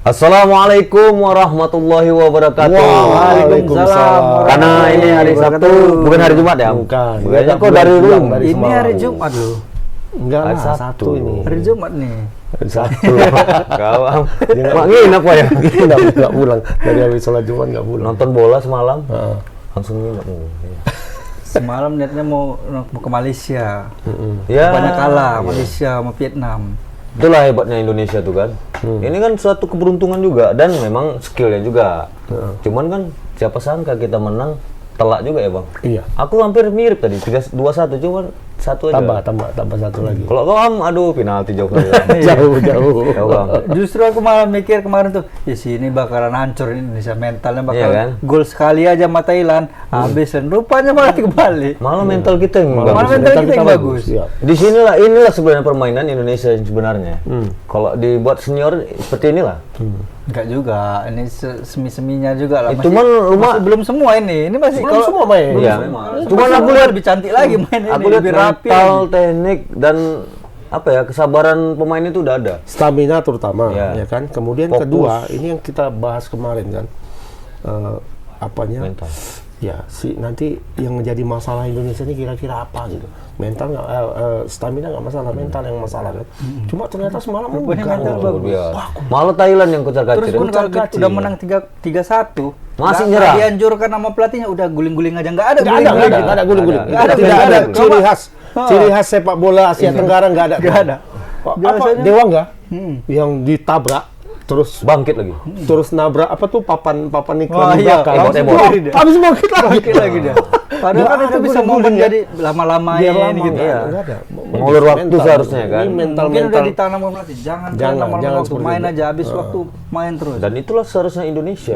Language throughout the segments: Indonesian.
Assalamualaikum warahmatullahi wabarakatuh. Waalaikumsalam. Karena ini hari Sabtu, bukan hari Jumat ya? Bukan. Kayaknya kok dari dulu. Ini hari Jumat loh. Enggak Hari lah, Sabtu. Sabtu ini. Hari Jumat nih. Hari Sabtu. Kau mak nginep apa ya? Enggak pulang. Dari habis sholat Jumat enggak pulang. Nonton bola semalam, Heeh. langsung nginep. Semalam niatnya mau ke Malaysia. Ya. Banyak kalah Malaysia sama Vietnam. Itulah hebatnya Indonesia tuh kan. Ini kan suatu keberuntungan juga dan memang skillnya juga. Cuman kan siapa sangka kita menang telak juga ya bang. Iya. Aku hampir mirip tadi 3-2-1 cuman satu aja. Tambah satu lagi. Kalau kau aduh penalti jauh kali. Jauh. Ya bang. Justru aku malah mikir kemarin tuh, ya sini bakalan hancur ini Indonesia, mentalnya bakal Iya kan? gol sekali aja sama Thailand, habis dan rupanya malah kembali. Malah mental kita yang Malah bagus. mental kita yang bagus. Iya. Inilah sebenarnya permainan Indonesia yang sebenarnya. Kalau dibuat senior seperti inilah. Enggak juga, ini semi-seminya juga lah. Cuman rumah masih belum semua ini masih Belum semua main. Iya. Cuman aku lihat lebih cantik lagi main ini, Aku lihat lebih rapi. mental, teknik dan apa ya kesabaran pemain itu udah ada. Stamina terutama, Iya. ya kan. Kemudian Fokus. kedua, ini yang kita bahas kemarin kan. Apanya? Mental. Ya, nanti yang menjadi masalah Indonesia ini kira-kira apa gitu. Mental nggak, stamina nggak masalah, mental yang masalah kan. Cuma ternyata semalam Rupanya mental bagus. Malah Thailand yang kucar-kacir. Terus pun kalau Kucar-kacir. udah menang 3-1 Masih nggak nyerah. dianjurkan sama pelatihnya, udah guling-guling aja, nggak ada Nggak ada guling-guling. Nggak ada, Tidak nggak ada ada. ciri khas sepak bola Asia Tenggara nggak ada. Nggak ada. Apa Biasanya- Dewa nggak? Yang ditabrak terus Bangkit lagi. terus nabrak apa tuh papan iklan Wah, di iya. belakang. Tembok-tembok. Wah, habis bangkit lagi. Bangkit lagi dia. Padahal kan itu bisa momen jadi lama-lamain Biar lama gitu. nggak Iya. nggak ada. Mengulur waktu Mental. seharusnya kan. Ini mental Mungkin udah mental. ditanam sama pelatih, jangan Jangan lama-lama waktu seperti main itu. aja, habis waktu main terus. Dan itulah seharusnya Indonesia.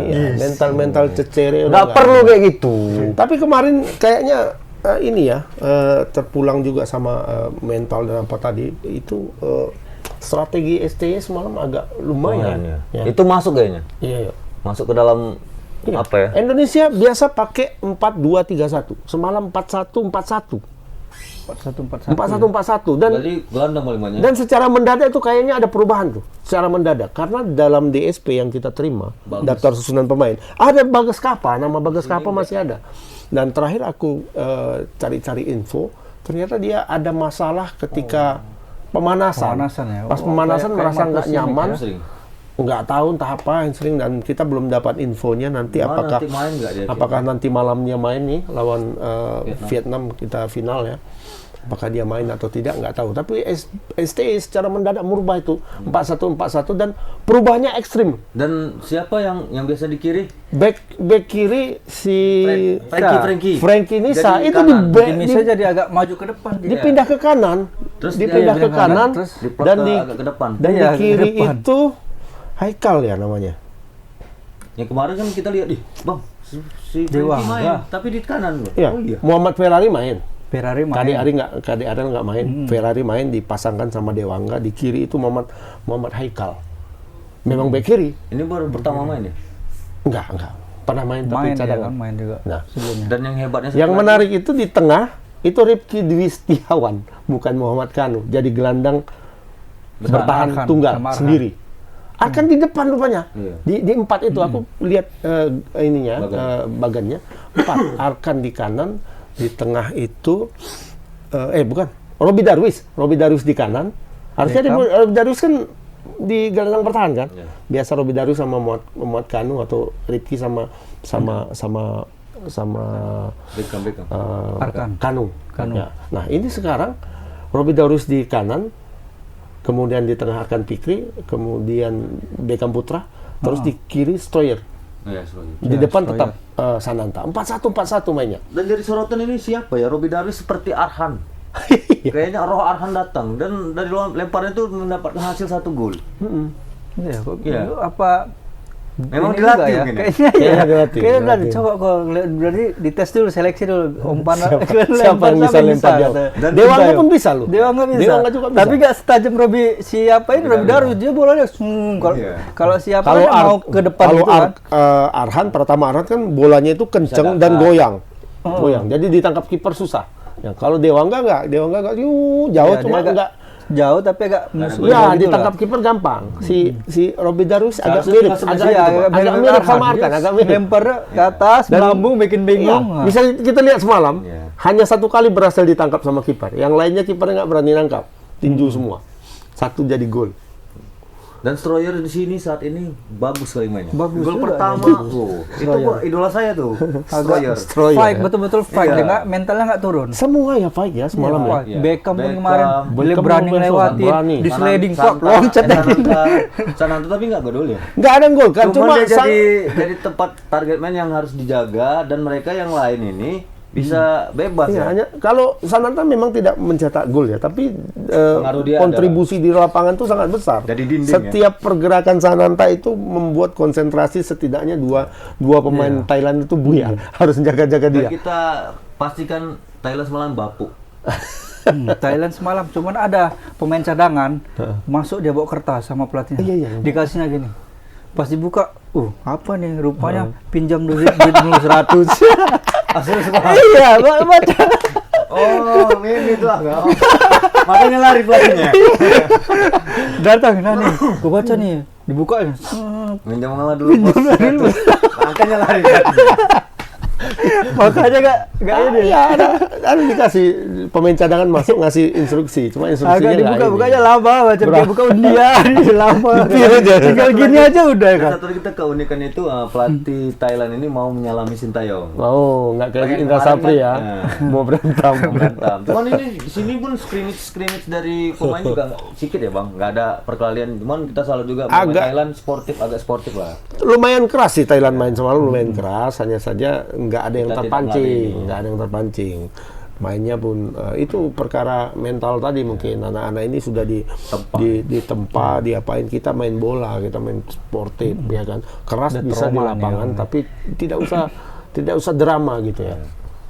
Mental cecere udah Nggak perlu kayak gitu. Tapi kemarin kayaknya ini ya terpulang juga sama mental dan apa tadi itu strategi STY semalam agak lumayan. Ya. Ya. Itu masuk kayaknya. Iya. Masuk ke dalam Iya. apa ya? Indonesia biasa pakai 4-2-3-1. Semalam 4-1-4-1. 4-1-4-1 dan gelandang paling dan secara mendadak itu kayaknya ada perubahan tuh. Secara mendadak karena dalam DSP yang kita terima daftar susunan pemain ada Bagas Kapa, nama Bagas Kapa masih ada. Dan terakhir aku cari-cari info, ternyata dia ada masalah ketika pemanasan. Ya. Pas pemanasan Kayak merasa nggak Marcus ini nyaman, sering. nggak tahu entah apa yang sering dan kita belum dapat infonya nanti apakah nanti main nggak dia? apakah nanti malamnya main nih lawan Vietnam kita final ya. Apakah dia main atau tidak nggak tahu. Tapi STY secara mendadak merubah itu 4-1-4-1 dan perubahannya ekstrim. Dan siapa yang biasa di kiri? Back kiri si Frankie Nisa Jadi itu kanan. Indonesia jadi agak maju ke depan dia. dipindah ke kanan, Terus dipindah dia ke kanan terus diplot dan ke di agak ke depan. dan Iya, di ke kiri depan. itu Haikal ya namanya. Yang kemarin kan kita lihat, bang, si Dewa, Frankie main, enggak. tapi di kanan loh. Iya. Oh iya. Muhammad Ferrari main. Ferrari main. KD Aryan nggak main. Ferrari main dipasangkan sama Dewangga. Di kiri itu Muhammad Haikal. Memang back kiri. Ini baru pertama main ya. Enggak. Pernah main tapi Main ya cadangan. kan, main juga. Nah, Sebelumnya. Dan yang hebatnya yang satu menarik itu di tengah itu Rifki Dwi Setiawan, bukan Muhammad Kanu. Jadi gelandang bertahan Arhan, tunggal sama Arhan. sendiri. Akan di depan rupanya. Iya. Di empat itu aku lihat ininya bagannya. Empat. Arkan di kanan, di tengah itu bukan. Robi Darwis di kanan. Harusnya Robi Darwis kan di gelandang bertahan kan. Iya. Biasa Robi Darwis sama Muhammad Kanu atau Rifki sama Beckham. Arkan. Kanu. Ya. Nah ini sekarang Robi Darwis di kanan, kemudian di tengah Arkan Fikri, kemudian Beckham Putra, terus di kiri Stoyer. Iya, sebagai. Di depan tetap Sananta. 4-1-4-1 mainnya. Dan dari sorotan ini siapa ya? Robi Darwis seperti Arhan. Kayaknya roh Arhan datang dan dari lemparnya itu mendapatkan hasil 1 gol. Iya, kok Iya. apa Memang ini dilatih juga ya? mungkin ya? Kayaknya ya. Kayaknya dilatih. Kayaknya coba kok berarti dites dulu, seleksi dulu umpan Siapa yang bisa lempar jauh? Dan Dewangga pun bisa loh. Dewangga bisa. Dewangga juga bisa. Tapi nggak setajam siapa ini Robi Darwis, dia bolanya kalau Iya. kalau siapa Kalau kan mau ke depan kalau gitu kan. Arhan kan bolanya itu kenceng dan goyang. Goyang. Jadi ditangkap kiper susah. Ya, kalau Dewangga nggak jauh Ya, cuma dia nggak jauh tapi agak musuh. Ya, ditangkap kiper gampang. Si Robby Darwish agak Seharusnya mirip, masuk agak, Messi, agak mirip sama Arkan, agak mirip. Lempar ke atas, melambung, bikin bingung. Iya, bisa kita lihat semalam, Iya. hanya satu kali berhasil ditangkap sama kiper. Yang lainnya kipernya nggak berani nangkap, tinju semua. Satu jadi gol. Dan Stroyer di sini saat ini bagus sekali mainnya. Bagus Gol juga, pertama, itu idola saya tuh. Stroyer. Stroyer. Fight, betul-betul fight. Iya. Dia nggak, mentalnya nggak turun. Semua ya fight ya semalam ya. Fight. Iya. Beckham pun Beckham, kemarin boleh Beckham berani besok, ngelewatin, berani. di sliding kok, Sananta, loncat lagi. Sananta tapi nggak gol ya. Nggak ada gol kan, Cuma dia sang- jadi tempat target man yang harus dijaga dan mereka yang lain ini bisa bebas Iya, ya. hanya kalau Sananta memang tidak mencetak gol ya, tapi Pengaruh dia kontribusi di lapangan itu sangat besar. Jadi dinding Setiap pergerakan Sananta itu membuat konsentrasi setidaknya dua pemain Thailand itu buyar, harus jaga-jaga Dan dia. kita pastikan Thailand semalam bapuk. Thailand semalam cuman ada pemain cadangan masuk dia bawa kertas sama pelatihnya. Iya. Dikasihnya gini. Pas dibuka, apa nih? Rupanya pinjam duit dulu 100. Asli semalam. Iya, baca. Oh, ini tuh agak. Makanya lari pelatihnya. Datang, nah nih, gua baca nih, dibuka ya. Minjam malah dulu bos. Makanya lari. Makanya nggak ini. Iya, ada dikasih pemain cadangan masuk ngasih instruksi, cuma instruksinya Agak nggak dibuka, ini. bukanya lama, baca dia buka undian, lama. Tinggal gini aja udah kan. Satu lagi kita keunikan itu pelatih Thailand ini mau menyalami Sintayong. Oh, nggak kayak Kayak Indra kemarin Sapri kan, ya, mau berantem. Berantem. Cuman ini di sini pun scrimmage dari pemain juga sedikit ya bang, nggak ada perkelahian. Cuman kita selalu juga pemain Agak- Thailand agak sportif lah. Lumayan keras sih Thailand main semalam, lumayan keras. Hanya saja nggak ada yang Kita tidak terpancing, lari. nggak ada yang terpancing. Mainnya pun itu perkara mental tadi mungkin anak-anak ini sudah ditempa, diapain, kita main bola, kita main sportif ya kan. Keras Ada bisa di trauma nih, lapangan ya. tapi tidak usah drama gitu ya.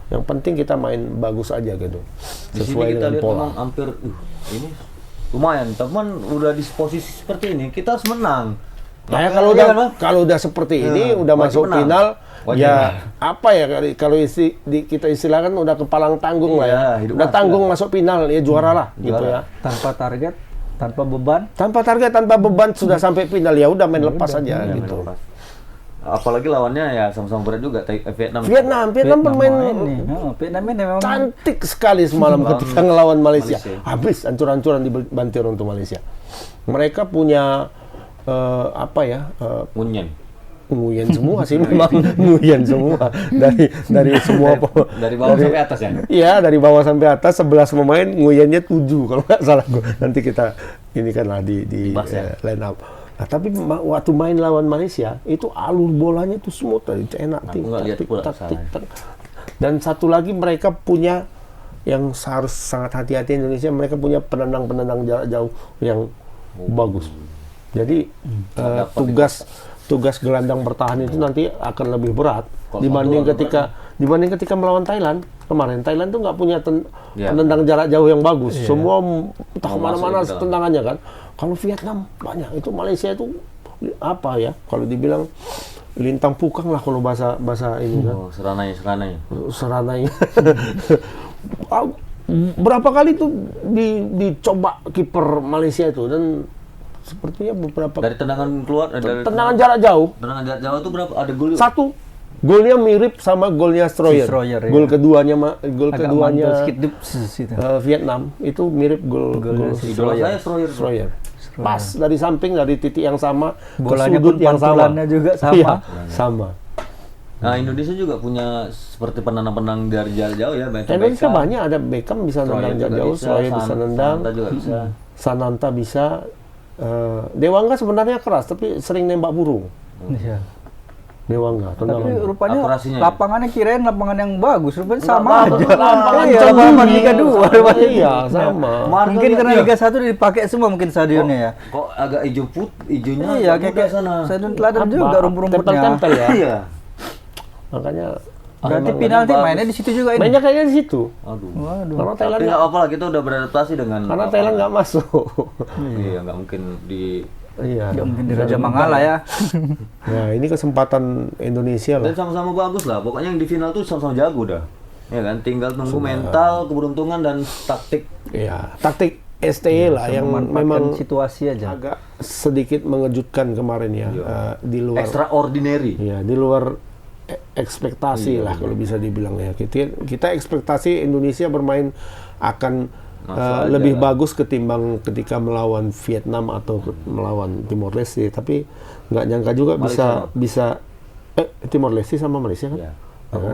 Yang penting kita main bagus aja gitu. Di sini Sesuai kita dengan lihat pola. memang hampir ini lumayan. Teman udah di posisi seperti ini kita harus menang. Nah, Maka- kalau iya udah kan, Bang? kalau udah seperti ini Ya, udah wajib masuk menang. final Wajib ya menang. apa ya kalau kita istilahkan udah kepalang tanggung lah ya. Iya, hidup Udah mati tanggung lah. masuk final ya juara lah gitu ya. Tanpa target, tanpa beban. Tanpa target, tanpa beban sudah sampai final ya udah main lepas aja Iya, gitu. main lepas. Apalagi lawannya ya sama-sama berat juga Vietnam. Vietnam pemain ini. Vietnam ini memang cantik sekali semalam ketika ngelawan Malaysia. Malaysia. Habis ancur-ancuran dibantir untuk Malaysia. Mereka punya Munyen. nguyen semua sih memang nguyen semua dari semua Dari bawah sampai atas ya. Iya, dari bawah sampai atas 11 pemain, nguyennya 7 kalau nggak salah gua. Nanti kita ini kan lah di Bahas ya. line up. Nah, tapi waktu main lawan Malaysia itu alur bolanya itu smooth tadi, enak Aku nggak lihat pula kesalahan. Dan satu lagi mereka punya yang harus sangat hati-hati Indonesia, mereka punya penendang jarak jauh yang bagus. Jadi tugas gelandang bertahan itu nanti akan lebih berat dibanding ketika melawan Thailand kemarin. Thailand tuh nggak punya penendang jarak jauh yang bagus. Semua entah kemana-mana gitu. tendangannya kan. Kalau Vietnam banyak. Itu Malaysia itu apa ya? Kalau dibilang lintang pukang lah kalau bahasa ini kan. Oh, seranai. Seranai. Berapa kali tuh dicoba kiper Malaysia itu dan sepertinya beberapa Dari tendangan keluar dari tendangan jarak jauh. tendangan jarak jauh itu berapa? Ada gol. Satu golnya mirip sama golnya Stroyer. Stroyer, ya. Gol keduanya agak mantul sedikit gitu. Vietnam itu mirip gol Idola saya Stroyer. Stroyer. Pas dari samping dari titik yang sama, Bolanya ke sudut pun yang sama. pantulannya juga sama. Iya, sama. Nah, Indonesia juga punya seperti penendang-penendang dari jarak jauh ya. Indonesia banyak ada Beckham bisa nendang jarak jauh, Stroyer bisa nendang, Sananta juga bisa. Sananta bisa. Dewangga sebenarnya keras tapi sering nembak burung. Iya. Dewangga Tapi tendangan. rupanya Akurasinya ya? lapangannya kirain lapangan yang bagus, rupanya sama bagus, aja. lapangan Iya, Cemburu. lapangan Liga 2 rupanya. Iya, sama. Kemarin Mungkin kan karena lihat, Liga 1 dipakai semua mungkin stadionnya ya. kok agak hijaunya Iya, agak muda kayak sana. stadion teladan Apa? juga rumput-rumputnya. Tempel-tempel ya. Iya. Makanya Berarti memang penalti bagus. mainnya di situ juga ini. mainnya kayaknya di situ. Aduh. Waduh. Karena Thailand Tapi nggak apa-apa lah, kita udah beradaptasi dengan karena Thailand nggak masuk. Iya, nggak mungkin di Iya. Ya, mungkin di Raja Mangala ya. Nah, ini kesempatan Indonesia dan lah. sama-sama bagus lah. Pokoknya yang di final tuh sama-sama jago dah. Ya kan, tinggal tunggu mental, keberuntungan dan taktik. Iya, taktik STE lah yang memang situasi aja. agak sedikit mengejutkan kemarin ya, di luar Extraordinary. ya, di luar ekspektasi lah kalau bisa dibilang ya. Kita ekspektasi Indonesia bermain akan lebih bagus ketimbang ketika melawan Vietnam atau melawan Timor Leste, tapi nggak nyangka juga bisa Timor Leste sama Malaysia kan? Ya.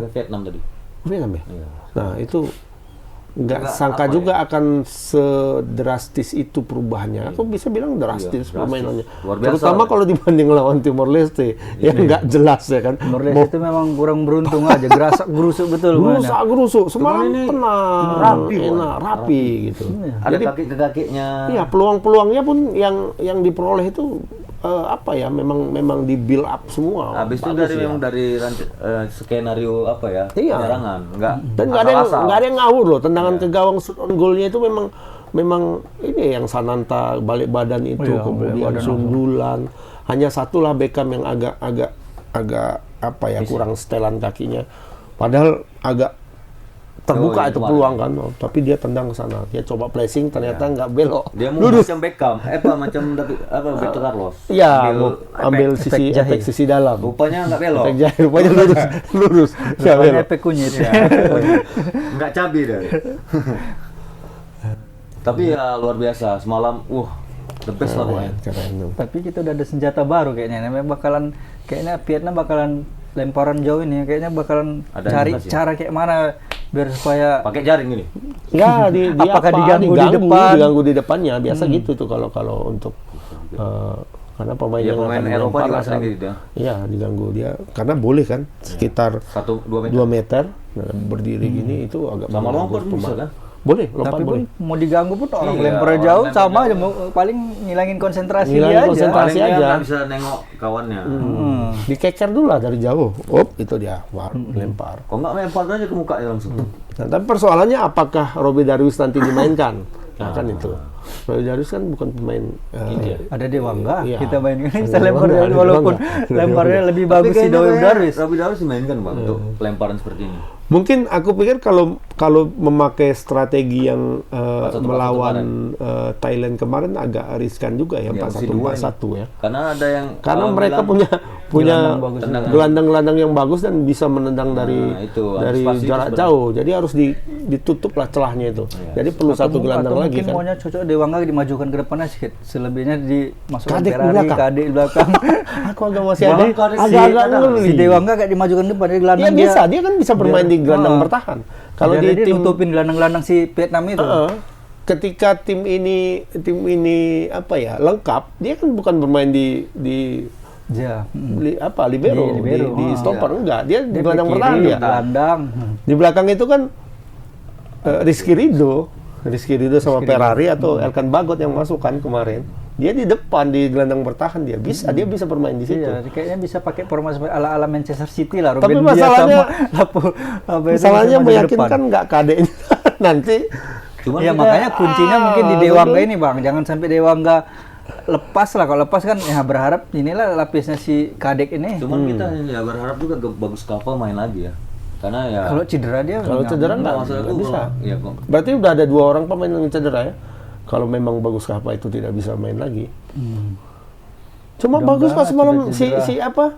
Vietnam tadi. Vietnam ya? Iya. Nah itu nggak sangka juga akan sedrastis itu perubahannya. Aku bisa bilang drastis permainannya. Luar biasa. Terutama kalau dibanding lawan Timor Leste yang nggak jelas ya kan. Timor Leste itu memang kurang beruntung aja, gerasak gerusuk betul. Gerusak gerusuk, semalam ini tenang, enak, rapi gitu. Ada kaki ke kakinya. Iya, peluang-peluangnya pun yang diperoleh itu memang di build up semua. Habis itu Bagus dari skenario penyerangan, dan nggak ada yang ngawur loh. Tendangan ke gawang shoot on goalnya itu memang ini yang Sananta balik badan itu, kemudian sundulan. Hanya satulah Beckham yang agak kurang setelan kakinya. Padahal agak terbuka itu peluang kan, tapi dia tendang ke sana. Dia coba placing, ternyata nggak belok. Dia mau macam Beckham, macam Roberto Carlos. Iya, ambil sisi dalam. Rupanya nggak belok. Efek jahil, rupanya lurus. Nggak belok. Efek kunyit. Nggak cabi deh. Tapi ya luar biasa semalam, the best lah pokoknya. Keren. Tapi kita udah ada senjata baru kayaknya. Kayaknya Vietnam bakalan lemparan jauh ini. Kayaknya bakalan Ada cari animasi. cara kayak mana biar supaya Pakai jaring gini. Ya, Apakah diganggu di depan? Diganggu di depannya. Biasa gitu tuh kalau untuk karena pemain Ya, yang pemain akan Eropa melempar juga akan- sering gitu ya. Iya, diganggu dia. Karena boleh kan sekitar 1-2 meter. 2 meter berdiri gini itu agak Sama mengganggu lompat bisa pemain. kan? Boleh, lompat tapi boleh. pun mau diganggu pun orang Iya, lempar orang jauh lempar sama jauh. aja paling ngilangin konsentrasi Ngilangin dia aja. konsentrasi. Paling dia aja. nggak bisa nengok kawannya. Dikeker dulu lah dari jauh. Itu dia, lempar. Kok nggak lempar aja ke mukanya langsung. Nah, tapi persoalannya apakah Robby Darius nanti dimainkan? Nah, kan itu. Robby Darius kan bukan pemain Ada Dewangga, Iya. kita main ini Ada bisa lempar Dewangga, jauh, walaupun ada lemparnya lebih Tapi bagus si kayaknya Robby Darius. Robby Darius dimainkan bang untuk lemparan seperti ini. Mungkin aku pikir kalau memakai strategi yang 4-1-4-1 melawan Thailand kemarin agak riskan juga ya, Ya, 4-1-4-1 ya. Karena ada yang Karena kawan mereka bilang, punya tendangan. gelandang-gelandang yang bagus dan bisa menendang dari itu, dari antisipasi jarak itu jauh. Jadi harus ditutup lah celahnya itu. Jadi perlu satu gelandang atau lagi mungkin kan. maunya cocok Dewangga dimajukan ke depannya sedikit. Selebihnya dimasukkan Kadek di Ferrari, belakang. Kadek di belakang. Aku agak masih Bang, ada Kadek agak-agak si- ngeri. Si Dewangga kayak dimajukan depan, dia Ya gelandang biasa, dia kan bisa bermain di gelandang bertahan. Kalau di dia tim nutupin gelandang-gelandang si Vietnam itu. ketika tim ini lengkap, dia kan bukan bermain di Ya. libero, Di libero. di stopper enggak, dia di Dia gelandang kiri, bertahan dia. gelandang. Di belakang itu kan Rizky Ridho sama Ferrari atau Elkan Bagot yang masuk kan kemarin. Dia di depan di gelandang bertahan dia bisa bermain di situ. Iya, kayaknya bisa pakai formasi ala-ala Manchester City lah. Tapi Ruben Dias masalahnya- sama apa itu Masalahnya bisa maju ke depan. meyakinkan nggak kadenya nanti. Cuman Ya kita- makanya kuncinya mungkin di Dewangga ini bang, jangan sampai Dewangga lepas lah. Kalau lepas kan ya berharap inilah lapisnya si Kadek ini. Cuman kita ya berharap juga bagus Kava main lagi ya. Karena ya Kalau cedera dia Kalau cedera enggak nggak maksudku bisa. Ya kok. Berarti udah ada 2 orang pemain yang cedera ya. Kalau memang Bagus Kapa itu tidak bisa main lagi. Cuma bagus pas semalam si Haikal.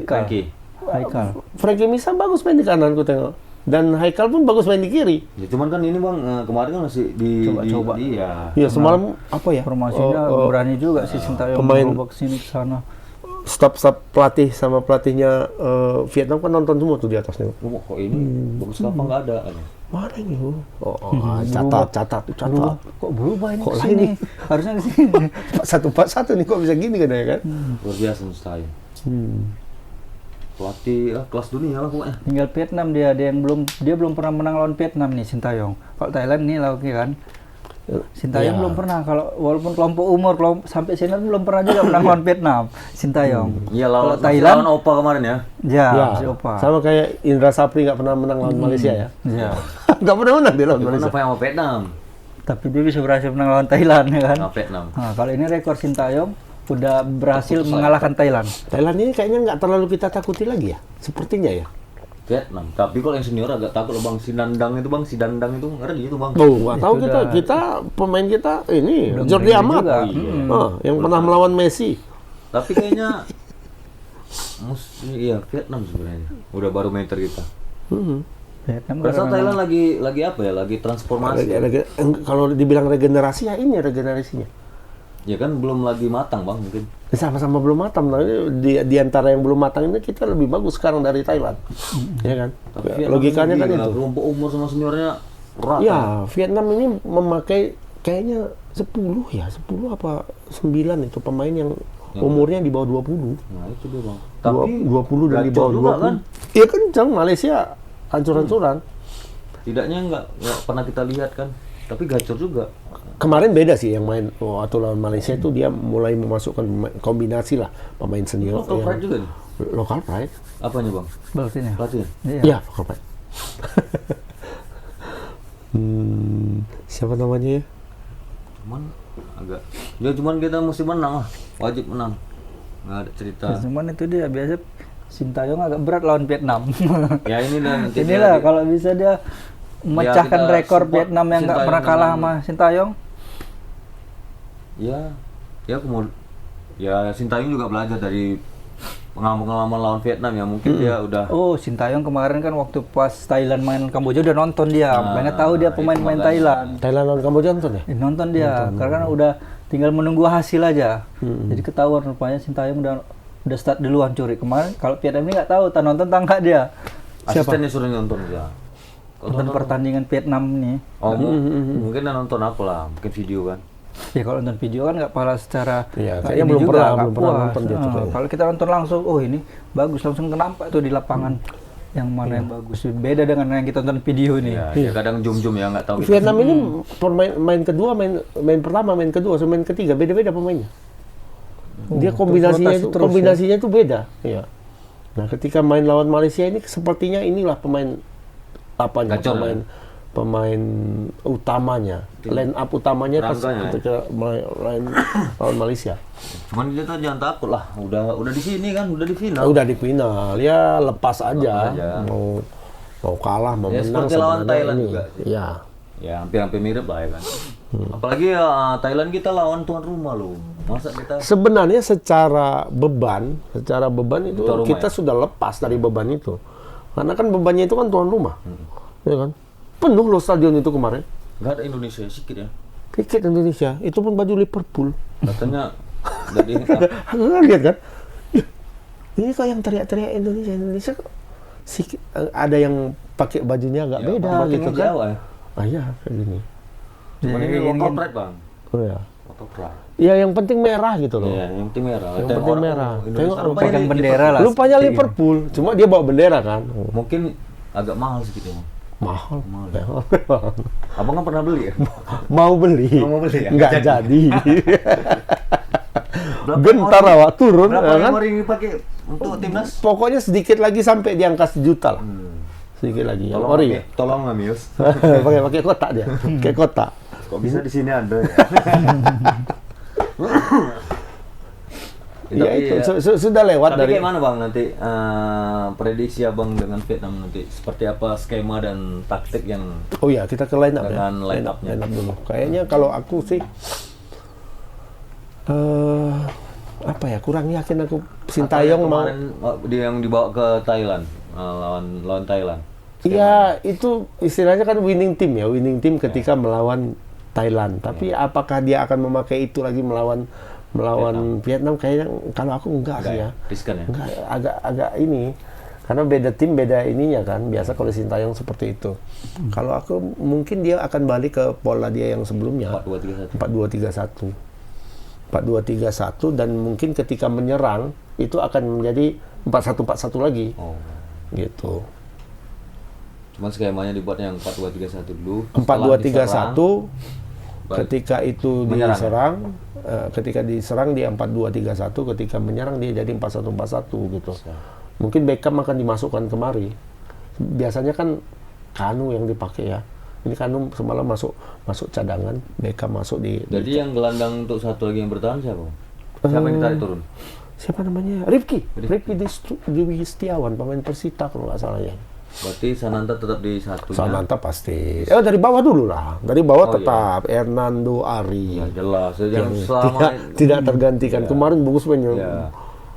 Frankie. Haikal. Frankie Misa bagus main di kanan ku tengok. Dan Haikal pun bagus main di kiri. Ya cuman kan ini bang kemarin kan masih Coba-coba. Iya. Ya semalam Formasinya berani juga si Sintayong pemain- merubah kesini ke sana. Staf pelatih sama pelatihnya Vietnam kan nonton semua tuh di atasnya. Kok ini bagus Kava nggak ada. Mana ini? Catat. Kok berubah ini Kok kesini? lain nih? Harusnya kesini. 4-1-4-1 nih kok bisa gini katanya kan? Luar biasa mustahil. Pelatih kelas dunia lah pokoknya. Tinggal Vietnam dia yang belum pernah menang lawan Vietnam nih Sintayong. Kalau Thailand nih lawannya kan. Sintayong Ya. belum pernah, kalau walaupun kelompok umur sampai senior belum pernah juga menang lawan Vietnam Sintayong. Iya Kalau lawan Thailand lawan Opa kemarin ya. ya, Ya, si Opa. sama kayak Indra Sapri nggak pernah menang lawan Malaysia ya. Ya. Nggak pernah menang dia lawan Gimana Malaysia. apa yang sama Vietnam? Tapi dia bisa berhasil menang lawan Thailand ya kan. Sama Vietnam. Nah, kalau ini rekor Sintayong udah berhasil mengalahkan Thailand. Thailand ini kayaknya nggak terlalu kita takuti lagi ya, sepertinya ya. Vietnam. Tapi kalau yang senior agak takut loh Bang. Si Dandang itu ngeri itu Bang. Oh, nggak tahu Itu kita pemain kita ini Udah Jordi ngeri Amat, juga. yang pernah melawan Messi. Tapi kayaknya iya Vietnam sebenarnya. Udah barometer kita. Vietnam Perasaan karena Thailand lagi apa ya? Lagi transformasi. Kalau dibilang regenerasi ya ini regenerasinya. Ya kan belum lagi matang Bang mungkin. Sama-sama belum matang. Nah, di antara yang belum matang ini kita lebih bagus sekarang dari Thailand. Ya kan? Tapi Logikanya kan gila, itu. kelompok umur sama seniornya rata. Ya, Vietnam ini memakai kayaknya 10 apa 9 itu pemain yang umurnya di bawah 20. Nah, itu dia Bang. Tapi 20 dan di gacor bawah juga 20. kan? Iya kencang Malaysia hancur-hancuran. Tidaknya nggak pernah kita lihat kan. Tapi gacor juga. Kemarin beda sih yang main waktu lawan Malaysia itu dia mulai memasukkan kombinasi lah pemain senior. Local pride juga nih. Local pride. Apanya Bang? Pelatihnya. Pelatih. Iya. Iya, local pride. Siapa namanya ya? Cuman kita mesti menang lah. Wajib menang. Nggak ada cerita. Ya, cuman itu dia biasa Sintayong agak berat lawan Vietnam. Ya ini dan nanti Inilah kalau bisa dia memecahkan kita rekor support Vietnam yang nggak Sintayong pernah kalah dengan- sama Sintayong. Ya kemudian ya Sintayong juga belajar dari pengalaman lawan Vietnam ya mungkin dia udah Oh, Sintayong kemarin kan waktu pas Thailand main Kamboja udah nonton dia. Banyak tahu dia pemain-pemain itu makanya. Thailand. Thailand lawan Kamboja nonton ya? Nonton dia, karena kan udah tinggal menunggu hasil aja. Jadi ketahuan rupanya Sintayong udah start duluan curi. Kemarin kalau Vietnam ini nggak tahu, nonton tangga dia. asistennya suruh nonton ya. Nonton pertandingan Vietnam nih. Oh, mungkin dia nonton apa lah, mungkin video kan. Ya kalau nonton video kan nggak pala secara Iya, nggak kayaknya ini belum juga, pernah nggak nonton puas. dia tuh kayaknya. Kalau kita nonton langsung, oh ini bagus, langsung nampak tuh di lapangan yang mana yang bagus. Beda dengan yang kita nonton video nih. Ya kadang jum-jum ya nggak tahu. Vietnam ini main kedua, main pertama, main kedua, sama main ketiga beda-beda pemainnya. Dia kombinasinya itu beda. Iya. Nah, ketika main lawan Malaysia ini sepertinya inilah pemain Gacor, pemain utamanya, line up utamanya Rangkanya, ketika main lawan Malaysia. Cuman kita jangan takut lah, udah di sini kan, udah di final. Udah di final, ya lepas aja. aja. Mau kalah, mau Ya, menang seperti lawan sebenarnya Thailand ini. juga. Ya. Ya hampir mirip lah ya kan. Apalagi ya Thailand kita lawan tuan rumah loh. Masa kita Sebenarnya secara beban itu Tuan rumah kita ya? sudah lepas dari beban itu. Karena kan bebannya itu kan tuan rumah. Ya kan? Penuh loh stadion itu kemarin. nggak ada Indonesia sedikit ya. Tiket Indonesia, itu pun baju Liverpool. Katanya dari Lihat kan? Ini kok yang teriak-teriak Indonesia ada yang pakai bajunya agak beda gitu kan. Jawa ya. Ah iya, kayak gini. Cuman ini local pride bang. Oh ya. Local pride. Ya yang penting merah gitu loh. Iya, yang penting merah. Yang penting merah. Indonesia Tengok rupanya pegang di- bendera lah. Lupanya Liverpool, cuma dia bawa bendera kan. Mungkin agak mahal sedikit ya. Bang. Mahal. Abang kan pernah beli ya? Mau beli. Mau beli ya? Nggak jadi. Berapa Gentar orang- awak turun, Berapa ya kan? yang orang dipakai untuk timnas? Pokoknya sedikit lagi sampai di angka 1 juta lah. Sedikit lagi. Yang ori. Tolong Amius. Pakai kotak dia. Kayak kotak. Kok bisa di sini ada ya? Ya itu sudah lewat Tapi dari. kayak mana bang nanti prediksi abang dengan Vietnam nanti seperti apa skema dan taktik yang Oh ya, kita ke line up ya. Dengan line up-nya. Line up dulu. Kayaknya kalau aku sih apa ya, kurang yakin aku Sintayong mau. kemarin dia yang dibawa ke Thailand lawan Thailand. Iya, itu istilahnya kan winning team ya, winning team ketika melawan Thailand. Tapi apakah dia akan memakai itu lagi melawan Vietnam? Kayaknya kalau aku enggak sih ya. Riskan ya. Enggak, agak ini. Karena beda tim, beda ininya kan. Biasa kalau Sintayong seperti itu. Kalau aku mungkin dia akan balik ke pola dia yang sebelumnya. 4-2-3-1. 4-2-3-1 dan mungkin ketika menyerang itu akan menjadi 4-1-4-1 lagi. Oh. Gitu. Cuman skemanya dibuat yang 4-2-3-1 dulu. 4-2-3-1 balik. ketika itu Menyerang. diserang, ketika diserang dia 4-2-3-1, ketika menyerang dia jadi 4-1-4-1 gitu. Mungkin Beckham akan dimasukkan kemari. Biasanya kan Kanu yang dipakai ya. Ini Kanu semalam masuk cadangan, Beckham masuk di. Jadi yang gelandang untuk satu lagi yang bertahan siapa? Siapa yang ditarik turun? Siapa namanya? Rifki Dwi Setiawan, pemain Persita kalau nggak salah ya. Berarti Sananta tetap di satu. Sananta pasti. Ya dari bawah dulu lah. Dari bawah Oh, tetap Hernando Ari. Ya jelas. Yang selama Tidak tergantikan. Kemarin bagus banget. ya.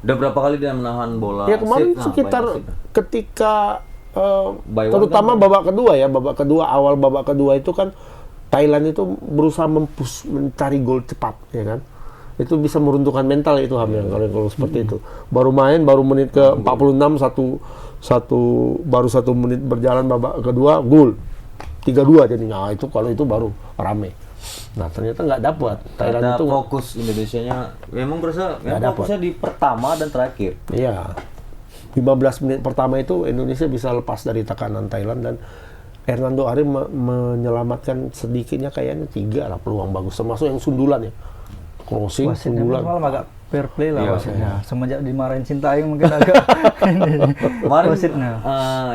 Udah berapa kali dia menahan bola? Ya kemarin Sip, sekitar banyak sip. ketika By one terutama kan, babak kedua ya, awal babak kedua itu kan Thailand itu berusaha mencari gol cepat, ya kan? Itu bisa meruntuhkan mental itu Ham, kalau seperti itu. Baru menit ke 46 baru 1 menit berjalan babak kedua gol 3-2 jadinya. Nah, itu kalau itu baru rame. Nah, ternyata nggak dapat. Thailand karena itu fokus Indonesianya memang berasa Nggak fokusnya di pertama dan terakhir. iya. 15 menit pertama itu Indonesia bisa lepas dari tekanan Thailand dan Hernando Ari menyelamatkan sedikitnya kayaknya 3 lah peluang bagus, termasuk yang sundulan ya. Crossing, Wasitnya sundulan. malam agak fair play lah Iya, wasitnya. Semenjak dimarahin Sintayong mungkin agak Kemarin wasitnya.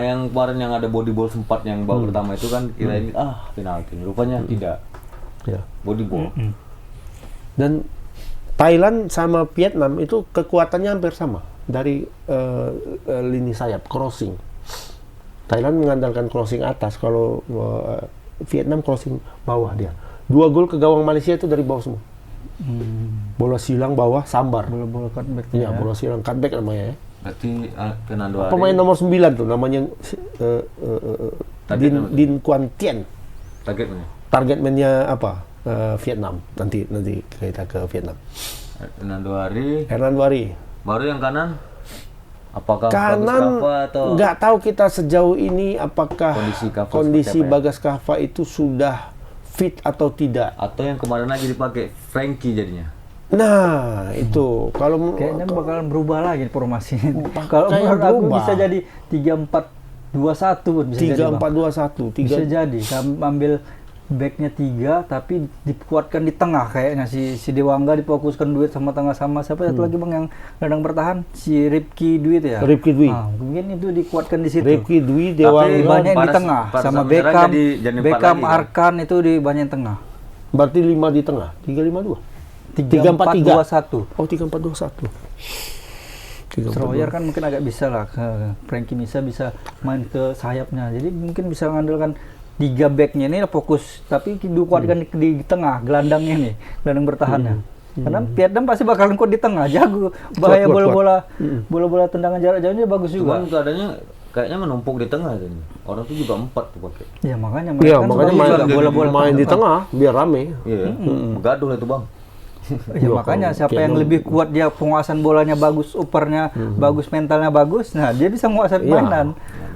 yang kemarin yang ada body ball sempat yang babak pertama itu kan kirain penalti. Rupanya tidak. Ya. Body ball. Dan Thailand sama Vietnam itu kekuatannya hampir sama dari lini sayap crossing. Thailand mengandalkan crossing atas, kalau Vietnam crossing bawah dia. 2 gol ke gawang Malaysia itu dari bawah semua. Bola silang bawah sambar. Bola-bola cutback. Iya, bola silang cutback namanya ya. Berarti Fernando Ari. Pemain nomor 9 tuh namanya Din Quan Tien. Targetnya. Targetman-nya apa? Vietnam. Nanti kita ke Vietnam. Fernando Ari. Hernando Ari. Baru yang kanan. Apakah Kanan Bagus Kava atau nggak tahu kita sejauh ini apakah seperti kondisi apa ya? Bagas Kava itu sudah fit atau tidak. atau yang kemarin lagi dipakai Frankie jadinya. Nah, itu kalau Kayaknya bakalan berubah lagi formasinya. Kalau Kayak menurut aku berubah. bisa jadi 3-4-2-1 pun bisa jadi. 3-4-2-1 Bisa jadi. Ambil backnya 3 tapi dikuatkan di tengah kayaknya si Dewangga difokuskan duit sama tengah sama siapa satu lagi Bang yang gelandang bertahan si Ripki Dwi itu ya. Ripki Dwi. Mungkin itu dikuatkan di situ. Ripki Dwi Tapi Dewangga. Banyak di pada- tengah pada sama saat menyerang Beckham, jadi empat Beckham lagi, kan? Arkan itu di banyak tengah. Berarti 5 di tengah. 3-5-2. 3-4-2-1. Oh, 3-4-2-1. Stroyer kan mungkin agak bisa lah ke Frankie Misa bisa main ke sayapnya. Jadi mungkin bisa mengandalkan 3 backnya ini fokus tapi dikuatkan di tengah gelandangnya nih, gelandang bertahannya. Karena Vietnam pasti bakalan kuat di tengah, jago. Bahaya Kuat. bola-bola tendangan jarak jauhnya bagus juga. Cuman keadaannya kayaknya menumpuk di tengah ini. Orang tuh juga 4 tuh pakai. Ya makanya Iya, kan makanya bagus main, juga bola-bola main di tengah biar rame. Iya, gaduh itu Bang. Ya makanya siapa yang lebih kuat dia penguasaan bolanya bagus, upernya bagus, mentalnya bagus, nah dia bisa menguasai permainan.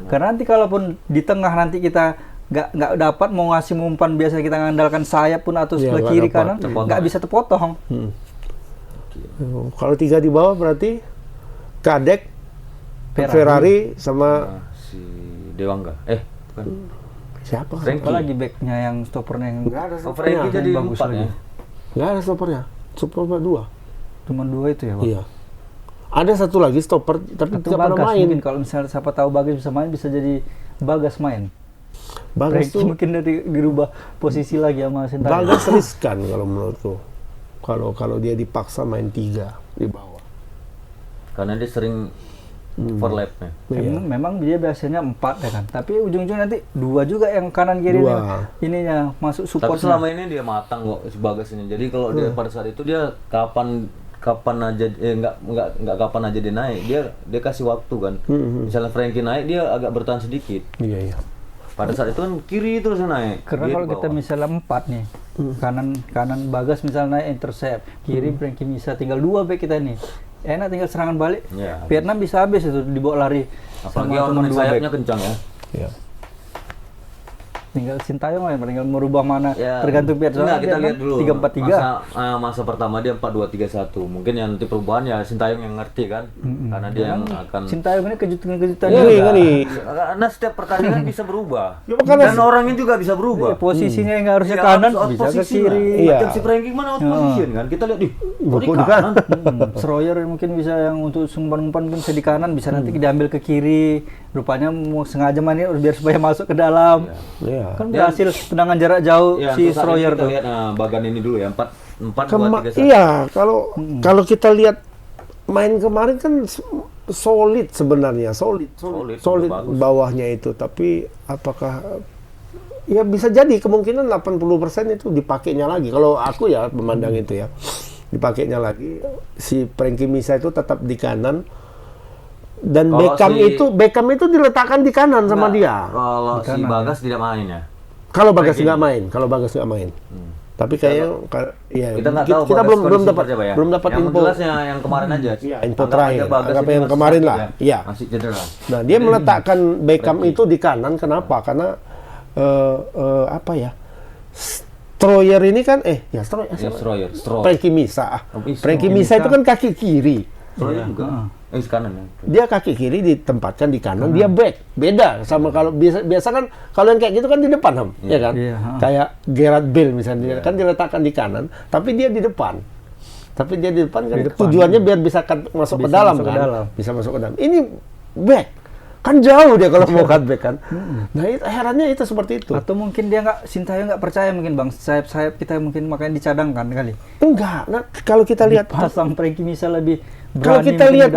Karena nanti kalaupun di tengah nanti kita nggak dapat mau ngasih umpan biasa kita ngandalkan sayap pun atau Iya, sebelah nggak kiri dapat. kanan nggak bisa terpotong. Kalau 3 di bawah berarti Kadek, Ferrari sama Si Dewangga. Bukan. siapa? Frankie. Apalagi backnya yang stoppernya yang Nggak ada Oh, Frankie jadi bagus 4 ya. lagi. Nggak ada stoppernya. Stopper 2. cuma 2 itu ya Bang. Iya. Ada satu lagi stopper tapi Atau tidak pernah Bagas main. mungkin kalau misalnya siapa tahu Bagas bisa main bisa jadi Bagas main. Bagas Frankie tuh mungkin dirubah posisi lagi sama Sintayong. Bagas riskan kalau menurutku. Kalau dia dipaksa main 3 di bawah. Karena dia sering overlap-nya. Iya. Memang dia biasanya 4 ya kan. Tapi ujung-ujungnya nanti 2 juga yang kanan kiri Dua. ininya masuk support. Tapi selama ini dia matang kok si Bagas ini. Jadi kalau dia pada saat itu dia kapan aja nggak kapan aja dia naik. Dia kasih waktu kan. Misalnya Frankie naik dia agak bertahan sedikit. Iya. Pada saat itu kan kiri terus yang naik. Karena Dia kalau di kita bawah. misalnya 4 nih, kanan Bagas misalnya naik intercept, kiri Frankie Misa, tinggal 2 back kita nih. Enak tinggal serangan balik. Iya. Vietnam bisa habis itu dibawa lari. Apalagi sama orang dua sayapnya back. kencang ya. Iya. Tinggal Sintayong lah, tinggal merubah mana Ya, tergantung Vietnam. enggak, kita lihat dulu 3-4-3. masa pertama dia 4-2-3-1. Mungkin yang nanti perubahan ya Sintayong yang ngerti kan. Karena dia yang akan Sintayong ini kejutan-kejutan Ngeri, juga. ngeri. karena setiap pertandingan bisa berubah. Ya, makanya Dan orangnya juga bisa berubah. Posisinya yang harusnya Ya, kanan out bisa ke position kiri. lah. Iya. Macam si Frankie mana out position kan. Kita lihat Kok di di kanan. Stroyer mungkin bisa yang untuk umpan-umpan mungkin bisa di kanan, bisa nanti diambil ke kiri. Rupanya mau sengaja main biar supaya masuk ke dalam. Iya. Kan berhasil tendangan jarak jauh Ya, si untuk saat ini Stroyer kita tuh. lihat bagan ini dulu ya. 4-2-3-1. Iya, kalau kita lihat main kemarin kan solid sebenarnya, solid bagus. bawahnya itu. Tapi apakah ya bisa jadi kemungkinan 80% itu dipakainya lagi. Kalau aku ya memandang itu ya, dipakainya lagi. Si Frankie Misa itu tetap di kanan. Dan Kalau Beckham itu diletakkan di kanan sama dia. Kalau si Bagas tidak main ya. Kalau Bagas nggak main, Tapi kayaknya ya kita nggak tahu. Kita belum dapat yang info. jelasnya yang kemarin aja. Ya, info terakhir. Anggap yang masih kemarin sakit lah. ya. Iya. Masih cedera. Nah, dia meletakkan Beckham itu di kanan. Kenapa? Karena apa ya? Stroyer ini kan Stroyer. Frankie Misa. Frankie Misa itu kan kaki kiri. Stroyer juga. Kanan ya. Dia kaki kiri ditempatkan di kanan, dia back. Beda sama kalau biasa kan kalau yang kayak gitu kan di depan, ya kan? Kayak Gareth Bale misalnya, kan diletakkan di kanan, tapi dia di depan. Tapi dia di depan kan tujuannya biar bisa masuk ke dalam kan? Bisa masuk ke dalam. Ini back. Kan jauh dia kalau mau cut back kan. Nah, herannya itu seperti itu. Atau mungkin dia Sintayong nggak percaya mungkin Bang, sayap-sayap kita mungkin makanya dicadangkan kali. Enggak. Nah, kalau kita lihat pasang Frankie Misa lebih berani. Kalau kita lihat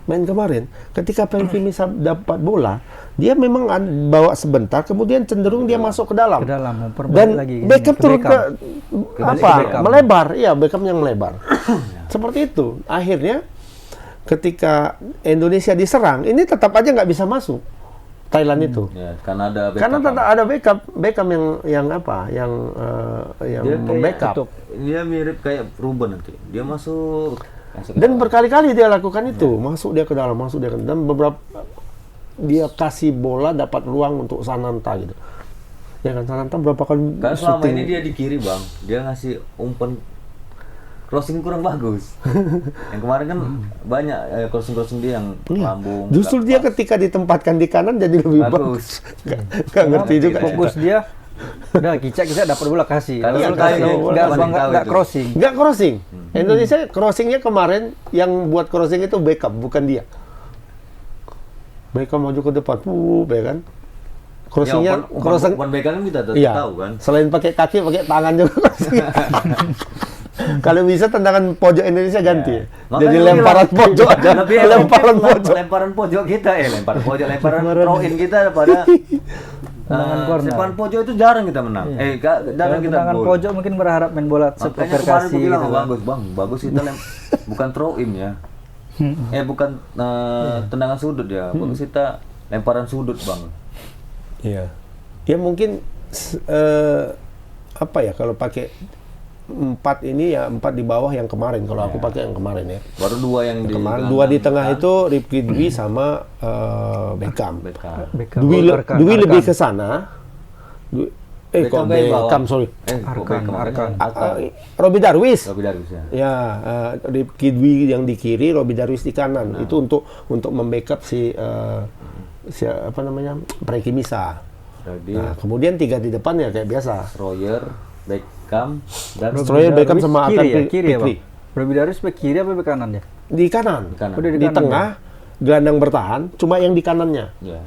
main kemarin, ketika Frankie Misa dapat bola, dia memang bawa sebentar, kemudian cenderung dia masuk ke dalam. Dan lagi, Beckham turun melebar. Iya, Beckham yang melebar. Seperti itu. Akhirnya ketika Indonesia diserang, ini tetap aja nggak bisa masuk Thailand itu. Ya, karena tetap ada Beckham yang membackup. Dia mirip kayak Ruben nanti. Dia masuk. Dan berkali-kali dia lakukan itu, masuk dia ke dalam, dan beberapa dia kasih bola dapat ruang untuk Sananta gitu. Ya kan, Sananta berapa kali kan selama ini dia di kiri Bang, dia ngasih umpan crossing kurang bagus. Yang kemarin kan banyak crossing dia yang lambung. Justru dia ketika ditempatkan di kanan jadi lebih bagus. Gak ngerti juga. Fokus dia. Udah kicak dapat bola kasih. Nggak crossing. Indonesia crossingnya kemarin yang buat crossing itu Beckham, bukan dia. Beckham maju ke depan, ya kan? Crossingnya, bukan Beckham kita tahu kan. Selain pakai kaki, pakai tangan juga. Kalau bisa tendangan pojok Indonesia ganti. Jadi lemparan pojok aja. Lemparan pojok kita, lemparan throw in kita pada sepakan pojok itu jarang kita menang. Jarang kita tendangan pojok mungkin berharap main bola seperti gitu. Bagus kita bukan throw in ya. Bukan tendangan sudut ya. Bagus kita lemparan sudut, Bang. Iya. Ya mungkin apa ya, kalau pakai 4 ini ya 4 di bawah yang kemarin. Kalau aku pakai yang kemarin ya. Baru 2 yang di kemarin. 2 di tengah itu Rifki Dwi sama Beckham. Dwi lebih ke sana. Beckham sorry. Arkan. Robi Darwis ya. Ya, Rifki Dwi yang di kiri, Robi Darwis di kanan. Itu untuk membackup si apa namanya? Frankie Misa. Nah, kemudian 3 di depan ya kayak biasa. Stroyer, Beckham, dan Beckham sama Arkan kiri ya, Bang. Robi Darwis bek kiri apa bek kanan ya? Di kanan. Di tengah gelandang bertahan, cuma yang di kanannya. Ya.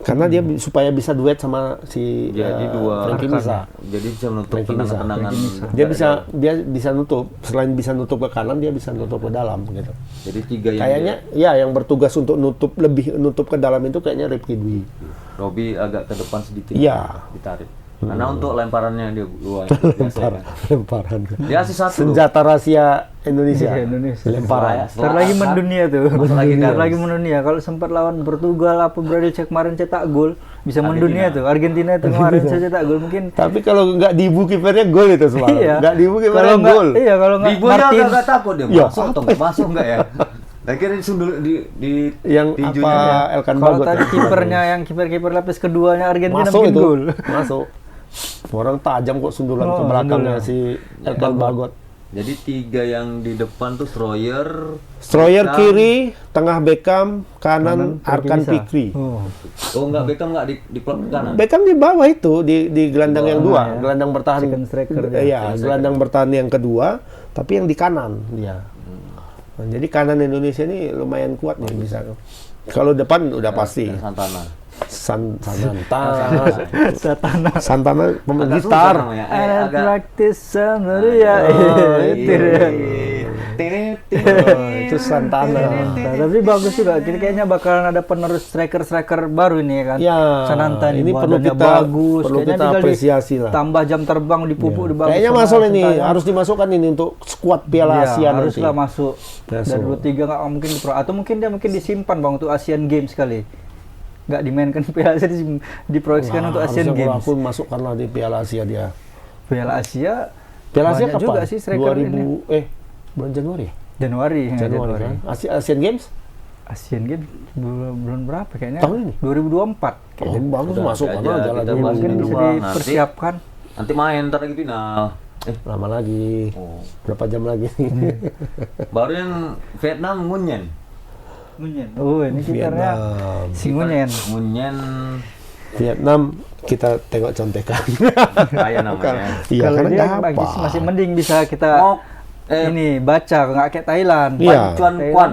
Karena dia supaya bisa duet sama si Frankie Misa. Jadi bisa menutup tendangan. Dia bisa nutup, selain bisa nutup ke kanan, dia bisa nutup ke dalam gitu. Jadi 3 yang kayaknya yang bertugas untuk nutup ke dalam itu kayaknya Rifki Dwi. Robi agak ke depan sedikit. Iya. Ditarik. Karena untuk lemparannya dia luar lemparan. Dia asli satu. Senjata rahasia Indonesia. Lemparan. Lagi mendunia tuh. Lagi mendunia. Kalau sempat lawan Portugal apa Brazil kemarin cetak gol, bisa mendunia tuh. Argentina itu kemarin cetak gol mungkin. Tapi kalau nggak diibu kipernya gol itu selalu. Nggak diibu kipernya gol. Iya, kalau nggak Martin nggak takut dia masuk nggak ya? Akhirnya sundul di yang apa Elkan Bagot. Kalau tadi kipernya yang kiper lapis keduanya Argentina bikin gol. Masuk. Orang tajam kok sundulan ke belakangnya si Elkan Bagot. Jadi 3 yang di depan tuh Stroyer kiri, tengah Beckham, kanan Arkan Fikri. Enggak, Beckham enggak di kanan. Beckham di bawah itu di gelandang yang 2, gelandang bertahan. Gelandang bertahan yang kedua, tapi yang di kanan dia. Nah, jadi kanan Indonesia ini lumayan kuat nih bisa. Kalau depan udah pasti. Santana pemain gitar. Praktis sama dia. Itu. Itu Santana. Tapi bagus juga. Jadi kayaknya bakalan ada penerus striker baru ini ya kan. Ya, Sananta ini perlu badannya kita bagus. perlu Kayaknya kita tinggal apresiasi lah. tambah jam terbang dipupuk di bagus. Kayaknya sama masuk ini Santana. harus dimasukkan ini untuk skuad Piala Iya, Asia nanti. haruslah masuk. Masuk. Dan 23 nggak mungkin di atau mungkin dia disimpan bang untuk Asian Games kali. Nggak dimainkan Piala Asia diproyeksikan untuk Asian harusnya Games. aku masukkanlah di Piala Asia dia. Piala Asia Piala Asia banyak kapan? juga sih striker 2000 ini. bulan Januari. Januari Kan? Asian Games? Asian Games bulan berapa kayaknya? Tahun ini? 2024. Oh, bagus Udah, masuk aja, karena jalan kita dulu. bahas Mungkin ini bisa dulu, Bang. dipersiapkan. Nanti main ntar lagi final. Lama lagi. Oh. Berapa jam lagi? Baru yang Vietnam Ngunyen. Oh, ini kipernya Vietnam. si Ngunyen. Ngunyen Vietnam kita tengok contekan. kayak namanya. Iya, Kalau karena dia nggak apa. masih mending bisa kita Ngok ini baca nggak kayak Thailand. Iya. Pancuan Kwan.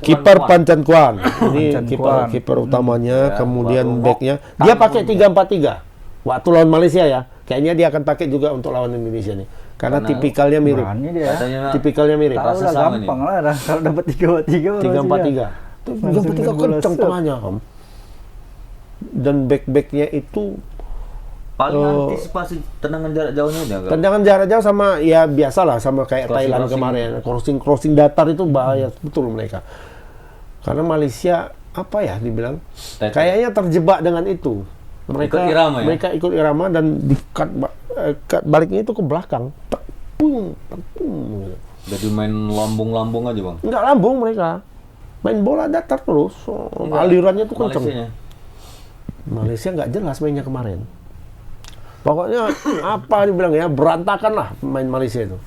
Kiper Pancan Kuan. Ini Pancan kiper Kuan. kiper utamanya, Ya, kemudian baru backnya Ngok dia pakai Tanggung. 3-4-3. Waktu lawan Malaysia ya. Kayaknya dia akan pakai juga untuk lawan Indonesia nih. Karena tipikalnya mirip. Berani dia. Katanya Tipikalnya mirip. Tahu Rasa lah sama gampang lah kalau dapat 3-3 3-4-3. Itu Langsung 3-4-3 bola kencang set. tengahnya, Om. Dan back-backnya itu paling antisipasi tendangan jarak jauhnya dia enggak? tendangan jarak jauh sama ya biasalah sama kayak Thailand Crossing. kemarin. Crossing datar itu bahaya betul mereka. Karena Malaysia apa ya dibilang Tete. kayaknya terjebak dengan itu. Mereka Ikut irama ya? mereka ikut irama dan di cut baliknya itu ke belakang. Tepung, gitu. Jadi main lambung-lambung aja, Bang. Enggak lambung mereka. Main bola datar terus. Alirannya tuh kenceng. Malaysianya. Malaysia nggak jelas mainnya kemarin. Pokoknya apa dibilang ya berantakan lah main Malaysia itu.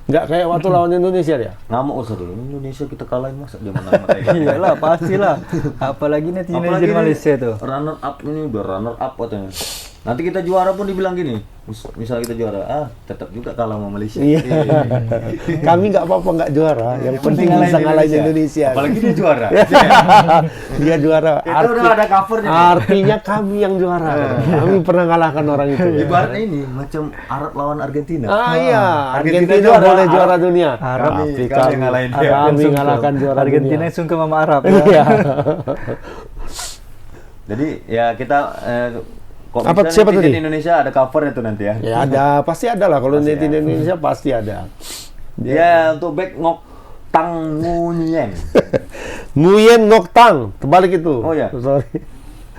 Nggak kayak waktu lawan Indonesia dia. Ngamuk usah dulu. Indonesia kita kalahin masa dia menang mereka. Iyalah pastilah. Apalagi netizen Apalagi ini Malaysia tuh. runner up ini udah runner up katanya. Nanti kita juara pun dibilang gini. Misalnya kita juara, tetap juga kalah sama Malaysia. Iya. Kami nggak apa-apa nggak juara. Yang penting bisa ngalahin Indonesia. Apalagi dia juara. Dia juara. Itu udah ada covernya. Artinya kami yang juara. Kami pernah ngalahkan orang itu. Ibaratnya ini macam Arab lawan Argentina. Iya, Argentina Argentina juara, boleh juara Arab- dunia. Arab Tapi kami ngalahin dia. kami ngalahkan juara Argentina dunia. sungkem sama Arab. Iya. Jadi ya kita kok Apa, bisa siapa netizen tadi? Indonesia ada covernya tuh nanti ya. Ya ada, pasti ada lah. Kalau Pasti netizen ada. Indonesia pasti ada. Ya untuk back Ngok Tang Ngunyen. Nguyen Ngoktang, terbalik itu. Oh, ya? Sorry.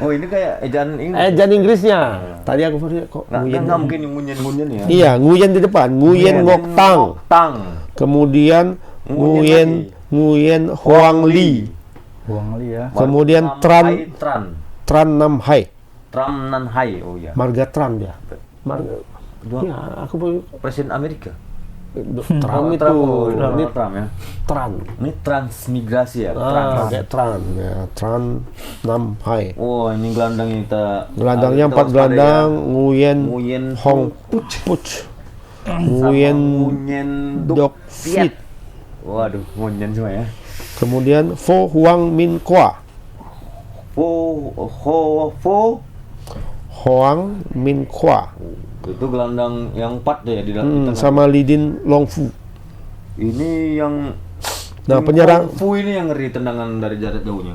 Oh ini kayak ejaan Inggris. Ejaan Inggrisnya. Tadi aku pikir kok Nggak, Nguyen. nggak mungkin yang Ngunyen ya. Iya, Nguyen di depan. Nguyen Ngoktang. Tang. Kemudian Nguyen Hoang Li. Buang li ya. Kemudian Tran. Tran Nam Hai. Tram Nan Hai. Oh iya. Marga Tran dia. Marga. Dua- Ya, aku pikir Presiden Amerika. Tran itu. Ini Ini Trump ya. Tran. Ini transmigrasi ya. Trans. Kayak Tran. Ya, Tran Nam Hai. Oh ini gelandang yang kita. Gelandangnya kita 4 waspada gelandang, ya. Nguyen Nguyen Hong Puch. Nguyen Nguyen Dok Fit. Fit. Waduh, Nguyen semua ya. Kemudian Fo Huang Min Kwa. Hoang Min Kwa. Itu gelandang yang 4 ya di dalam tengah. Sama Lidin Longfu. Ini yang Nah, penyerang Kung Fu ini yang ngeri tendangan dari jarak jauhnya.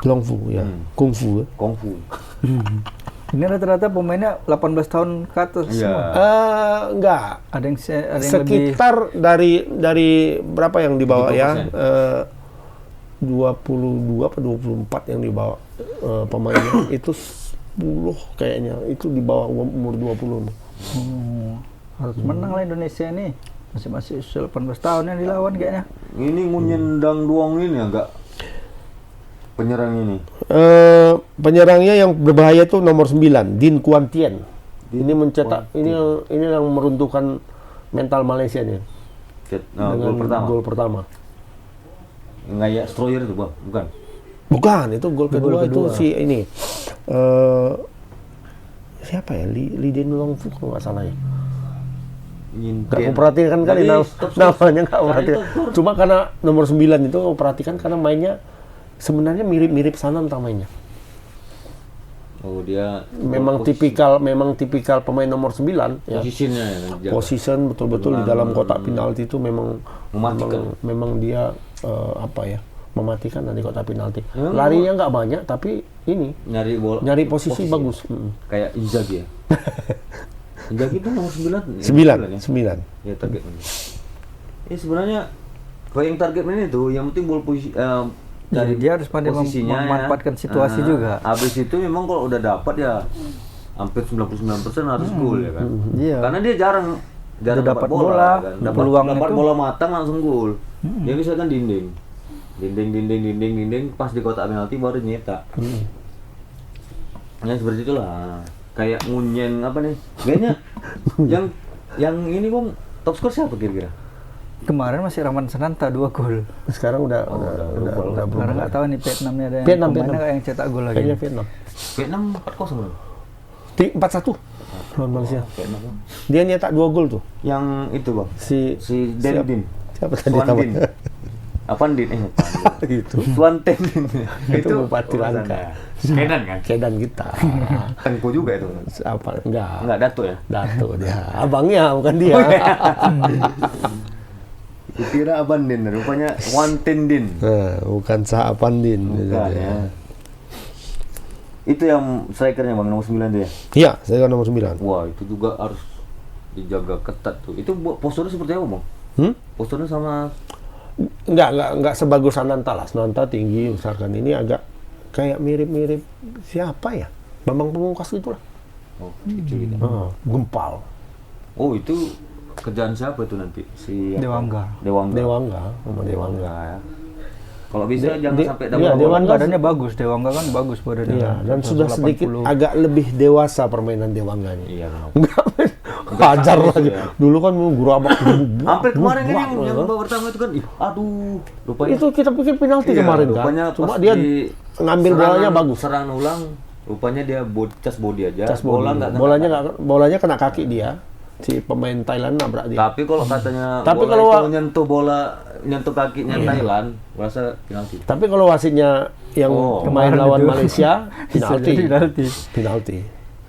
Longfu ya. Kung Fu. Kung Fu. Ini rata-rata pemainnya 18 tahun ke atas Iya. semua. Enggak. Ada yang lebih Sekitar dari berapa yang dibawa ya? 22 apa 24 yang dibawa pemainnya. Itu 10 kayaknya. Itu di bawah umur 20 nih. harus menang lah Indonesia ini. Masih usia 18 tahun yang dilawan kayaknya. Ini Nguyen Dang Duong ini agak penyerang ini. Penyerangnya yang berbahaya itu nomor 9, Din Kuan Tien. Ini mencetak ini yang meruntuhkan mental Malaysia nih. Gol pertama. Gol pertama. Ngayak Stroyer itu, Bang. Bukan. Bukan, itu gol kedua itu kedua. si ini. Siapa ya? Li Din Longfu kalau nggak salah ya. Nggak aku perhatikan kali namanya nggak perhatikan. Cuma karena nomor 9 itu aku perhatikan karena mainnya sebenarnya mirip-mirip Sananta mainnya. Oh, dia memang tipikal pemain nomor 9 ya. posisinya ya. Position betul-betul di dalam kotak penalti itu Mematikan. memang dia mematikan di kotak penalti. Larinya nggak banyak tapi ini Nyari bola. nyari posisi bagus. Kayak Inzaghi ya. Inzaghi itu nomor 9. 9. Ya target man. Sebenarnya kalau yang target man itu yang penting bola posisi Jadi dia harus pandai posisinya memanfaatkan situasi juga. Habis itu memang kalau udah dapat ya hampir 99% harus gol ya kan. Iya. Karena dia jarang dapat bola, bola, kan. peluang dapat itu. bola matang langsung gol. Dia bisa kan dinding, pas di kotak penalti baru nyetak. Ya seperti itulah. Kayak Ngunyen apa nih? Kayaknya yang ini Bang, top skor siapa kira-kira? Kemarin masih Rahman Sananta 2 gol. Sekarang udah Karena berubah. nggak tahu nih Vietnam nih ada yang Vietnam. pemainnya nggak yang cetak gol lagi. Kayaknya Vietnam. Vietnam 4-0 loh. 4-1 lawan Malaysia. Vietnam. Dia nyetak 2 gol tuh. Yang itu Bang, Si si Dendin. siapa tadi Suan Din. namanya? Apaan Din? Itu. Suan Ten. Itu Bupati Langka. Kedan kan? Kedan kita. Tengku juga itu. Apa? Enggak. Enggak Dato ya? Dato dia. Abangnya bukan dia. Kira Aban Din, rupanya Wan Ten Din. Nah, bukan Saapandin. Bukan ya. Itu yang strikernya Bang, nomor 9 dia. Iya, saya kan nomor 9. Wah, itu juga harus dijaga ketat tuh. Itu posturnya seperti apa, Bang? Posturnya sama Enggak sebagus Sananta lah. Sananta tinggi, besarkan. Ini agak kayak mirip-mirip siapa ya? Bambang Pamungkas itulah. kecil gitu. Gempal. Oh, itu kerjaan siapa itu nanti? Si Dewangga. Dewangga Ya. Kalau bisa jangan sampai iya, double Dewangga Badannya bagus, Dewangga kan bagus badannya. Iya, dan sudah 180. sedikit agak lebih dewasa permainan Dewangga ini. Iya, benar. Enggak hajar lagi. ya. Dulu kan gerabak. Hampir kemarin ini yang babak pertama itu kan, aduh, rupanya Itu kita pikir penalti iya, kemarin kan. rupanya Cuma pas dia di ngambil bolanya bagus. Serang ulang, rupanya dia cas body aja. Cas bola bolanya kena kaki dia. Si pemain Thailand nabrak dia. Tapi kalau katanya Tapi bola kalau itu nyentuh kakinya Thailand, rasa penalti. Tapi kalau wasitnya yang main lawan Malaysia, penalti. Penalti.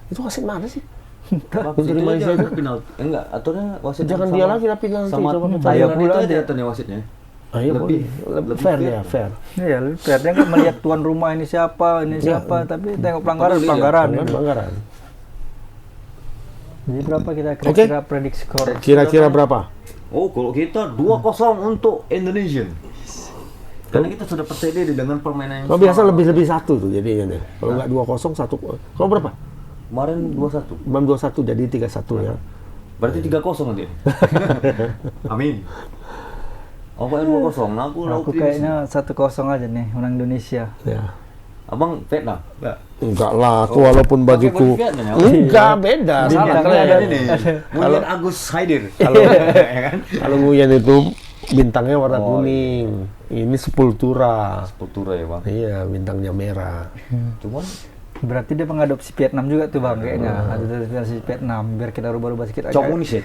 Itu wasit mana sih? Untuk di Malaysia itu penalti. Enggak, aturnya wasit Jangan sama- dia lagi lah penalti. sama Coba kita Thailand lihat. itu aja aturnya wasitnya. Ayo lebih lebih fair fair. dia, fair. Iya, lebih fair. Dia nggak melihat tuan rumah ini siapa, tapi tengok pelanggaran. Pelanggaran. Jadi berapa kita kira-kira prediksi skor? Kira-kira berapa? Oh, kalau kita 2-0 untuk Indonesia. Karena kita sudah percaya diri dengan permainan yang Kalau biasa lebih satu tuh jadinya deh. Kalau nggak 2-0 1. Kalau berapa? kemarin 2-1. 2-1 jadi 3-1 ya. Berarti 3-0 nanti. Amin. Oh, pokoknya 2-0. Nah, aku kayaknya 1-0 aja nih menang Indonesia. Ya. Abang Vietnam? Enggak lah, aku walaupun bajuku Pakai Vietnam ya? enggak beda. Salah Bintangnya ada keren. ini. Mulyan Agus Haidir. Kalau Nguyen itu bintangnya warna Oh, kuning. Ini Sepultura. Sepultura ya, Bang. Iya, bintangnya merah. Cuman Berarti dia mengadopsi Vietnam juga tuh Bang kayaknya. Ada dari Vietnam biar kita rubah-rubah sedikit agak.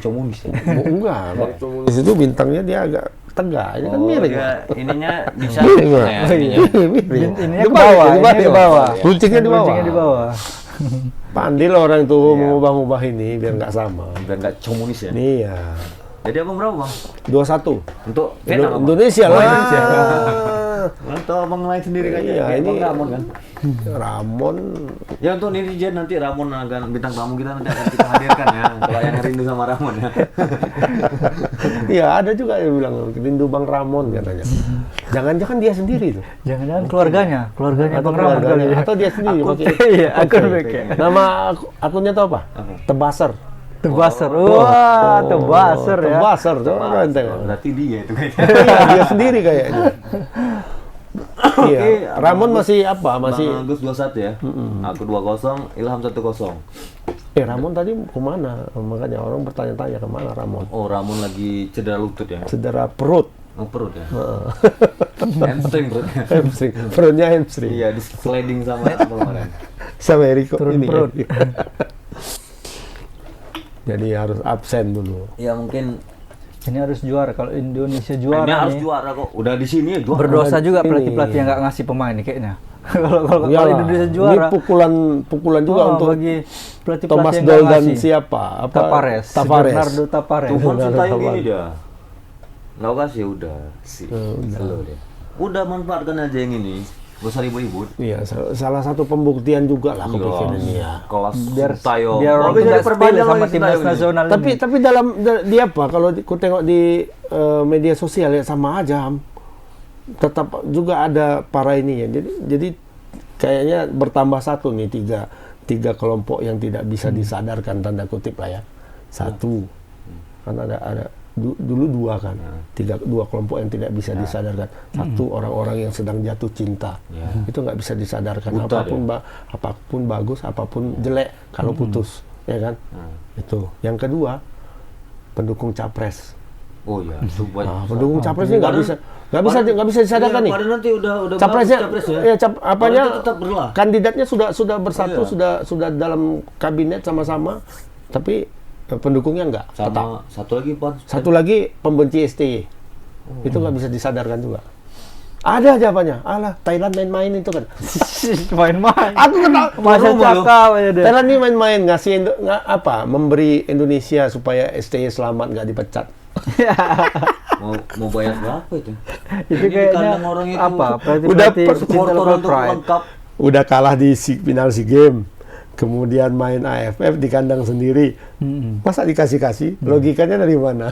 Comunis ya. Enggak, di situ bintangnya dia agak tegak. Ini kan miring. Ininya bisa Iya. Ininya ke Di bawah, bawah, ini di ke bawah. bawah. Runcingnya di bawah. Runcingnya di bawah. Pandai lah orang itu mengubah-ubah ini biar nggak sama. biar nggak comunis ya. Iya. Jadi abang berapa, Bang? 2-1. Untuk Vietnam, Abang? Indonesia lah. Atau abang lain sendiri kayaknya. Iya, Kayak ini Bang Ramon kan. Ramon. Ya untuk netizen nanti Ramon akan bintang tamu kita nanti akan kita hadirkan ya. Kalau yang rindu sama Ramon ya. Iya, ada juga yang bilang rindu Bang Ramon katanya. Jangan-jangan dia sendiri tuh. Jangan-jangan keluarganya Atau Bang Ramon kali ya. Atau dia sendiri pakai. Iya, akun pakai. Nama akunnya tuh apa? Apa? Tebaser. Tebaser. Wah, Tebaser ya. Tebaser, coba kan tengok. Berarti dia itu kayaknya. Iya, dia sendiri kayaknya. Iya. Oke, Ramon masih apa? Masih Bang Agus 21 ya. Aku 2-0, Ilham 1-0. Ramon tadi kemana? Makanya orang bertanya-tanya kemana Ramon. Oh, Ramon lagi cedera lutut ya. Cedera perut. Oh, perut ya. Hamstring perutnya. Hamstring. Perutnya hamstring. Iya, di sliding sama apa kemarin. Sama Eriko Turun ini. perut. Jadi harus absen dulu. Ya mungkin Ini harus juara. Kalau Indonesia juara ini harus nih, juara kok. Udah di sini ya juara. berdosa juga Ini. pelatih-pelatih yang nggak ngasih pemain nih kayaknya. Kalau Iyalah. Indonesia Ini juara. pukulan juga untuk bagi pelatih Thomas yang Doll nggak dan ngasih. siapa? Tavares. Bernardo Tavares. Tuhan Benar, Sintayong benar. ini dia. Nggak kasih udah sih. Slow dia. Udah manfaatkan aja yang ini. Gak usah ribut-ribut. Iya, salah satu pembuktian juga lah aku pikir ini ya. Kelas Biar Sintayong. biar Oh, orang bisa tidak diperpanjang sama lagi timnas Sintayong ini. nasional Tapi dalam dia apa? Kalau ku tengok di media sosial ya sama aja. Tetap juga ada para ini ya. Jadi kayaknya bertambah satu nih tiga kelompok yang tidak bisa disadarkan tanda kutip lah ya. Satu. Kan ada dulu dua kan, dua kelompok yang tidak bisa disadarkan. Satu orang-orang yang sedang jatuh cinta, itu nggak bisa disadarkan. Buta apapun bagus, apapun jelek kalau putus, ya kan? Itu. Yang kedua pendukung capres. Oh ya, Pendukung capres ini nggak bisa disadarkan nih. Padahal nanti udah Capresnya, bagus capres ya. apanya? Itu tetap berlah. Kandidatnya sudah bersatu, Iya. sudah dalam kabinet sama-sama, tapi pendukungnya enggak. Sama satu lagi Pak. Satu lagi pembenci STY. Itu nggak bisa disadarkan juga. Ada aja apanya? Alah, Thailand main-main itu kan. main-main. Aku ketawa. Masa cakap aja deh. Thailand ini main-main memberi Indonesia supaya STY selamat nggak dipecat. mau bayar berapa itu? Itu Ini kayaknya dikandang orang itu. apa? Udah Pelatih pecinta supporter local untuk pride. lengkap. Udah kalah di final SEA Games. Kemudian main AFF di kandang sendiri. Masa dikasih-kasih? Logikanya dari mana?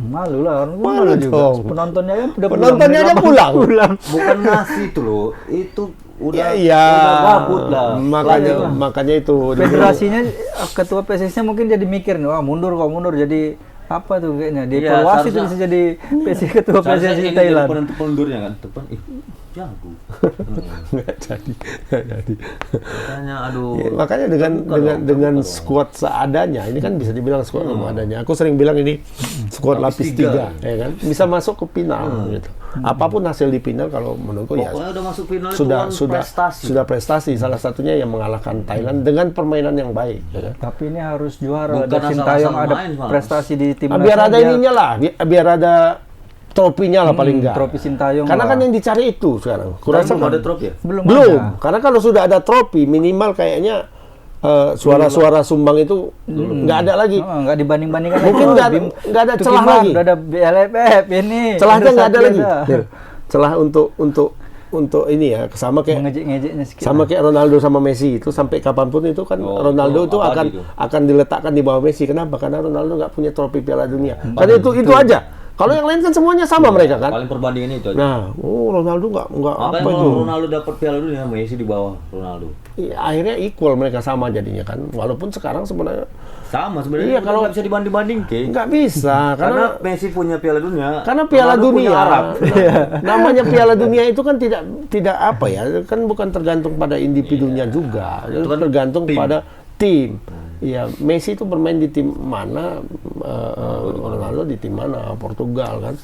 Malu lah, orang Malu malu juga. dong. Penontonnya kan udah Penontonnya aja pulang. Bukan ngasih itu loh. Itu udah Iya. udah gabut lah. Makanya itu. Federasinya, ketua PSSI-nya mungkin jadi mikir nih, wah mundur jadi apa tuh kayaknya Iya, dievaluasi tuh seharusnya- bisa jadi ketua Seharusnya PSSI ini Thailand. jadi penundurnya kan. Depan jago. Nggak jadi. Makanya aduh. Ya, makanya dengan skuad seadanya, ini kan bisa dibilang skuad seadanya. Aku sering bilang ini skuad lapis 3, ya kan? Bisa masuk ke final gitu. Apapun hasil di final kalau menurutku ya Pokoknya udah masuk final sudah itu kan prestasi. sudah prestasi. Salah satunya yang mengalahkan Thailand dengan permainan yang baik. Ya kan? Tapi ini harus juara. Bukan Dan Sintayong asal-asal ada main, Mas. prestasi di timnas. Biar ada ininya lah, biar ada tropinya lah paling enggak. Trofi Sintayong. Karena lah. kan yang dicari itu sekarang. Kurasa Belum ada trofi ya? belum. belum. ada. Karena kalau sudah ada trofi minimal kayaknya suara-suara sumbang itu nggak ada lagi. Nggak dibanding-bandingkan. Mungkin lagi. nggak ada celah Tukiman, lagi. udah ada BLFF ini. Celahnya nggak ada lagi. Ada. Celah untuk ini ya, sama kayak Mengejek-ngejeknya sedikit. sama kayak Ronaldo sama Messi itu sampai kapanpun itu kan Ronaldo itu abadi itu. akan diletakkan di bawah Messi. Kenapa? Karena Ronaldo nggak punya trofi Piala Dunia. Karena itu aja. Kalau yang lain kan semuanya sama mereka kan. Paling perbandingannya itu aja. Nah, Ronaldo nggak Makanya apa itu. kalau Ronaldo dapat Piala Dunia, Messi di bawah Ronaldo. Iya, akhirnya equal mereka sama jadinya kan. Walaupun sekarang sebenarnya Sama sebenarnya. Iya, kalau- nggak bisa dibanding-banding, Ki. nggak bisa Karena karena Messi punya Piala Dunia. karena Piala Ronaldo punya Dunia Arab. namanya Piala Dunia itu kan tidak apa ya, kan bukan tergantung pada individunya juga, Itu kan tergantung tim. pada tim. Ya, Messi itu bermain di tim mana, Ronaldo di tim mana, Portugal kan.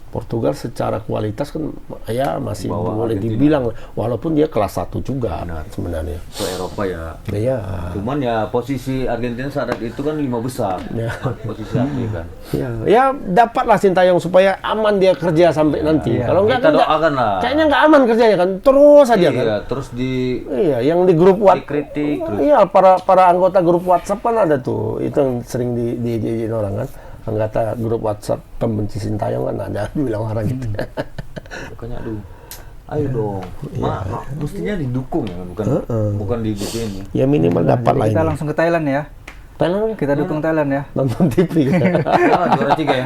Portugal secara kualitas kan ya masih Bawah boleh Argentina. dibilang, walaupun dia kelas 1 juga sebenarnya. Ke Eropa ya. Ya, Cuman ya posisi Argentina saat itu kan 5 besar. Ya. Posisi asli kan. ya dapatlah Sintayong supaya aman dia kerja sampai nanti. Kalau enggak Kita kan nggak- doakan lah. kayaknya nggak aman kerjanya kan, terus aja kan. Iya, terus Iya, yang di grup WhatsApp. dikritik. Terus. Iya, para anggota grup WhatsApp kan ada tuh. Itu yang sering dijejekin orang kan. Anggota grup WhatsApp pembenci Sintayong kan ada, bilang orang gitu. Makanya aduh. Ayo dong. Mestinya didukung ya, bukan digituin ya. Ya minimal dapat lah Kita ini. langsung ke Thailand ya. Thailand Kita dukung Thailand ya. nonton TV. Juara 3 ya.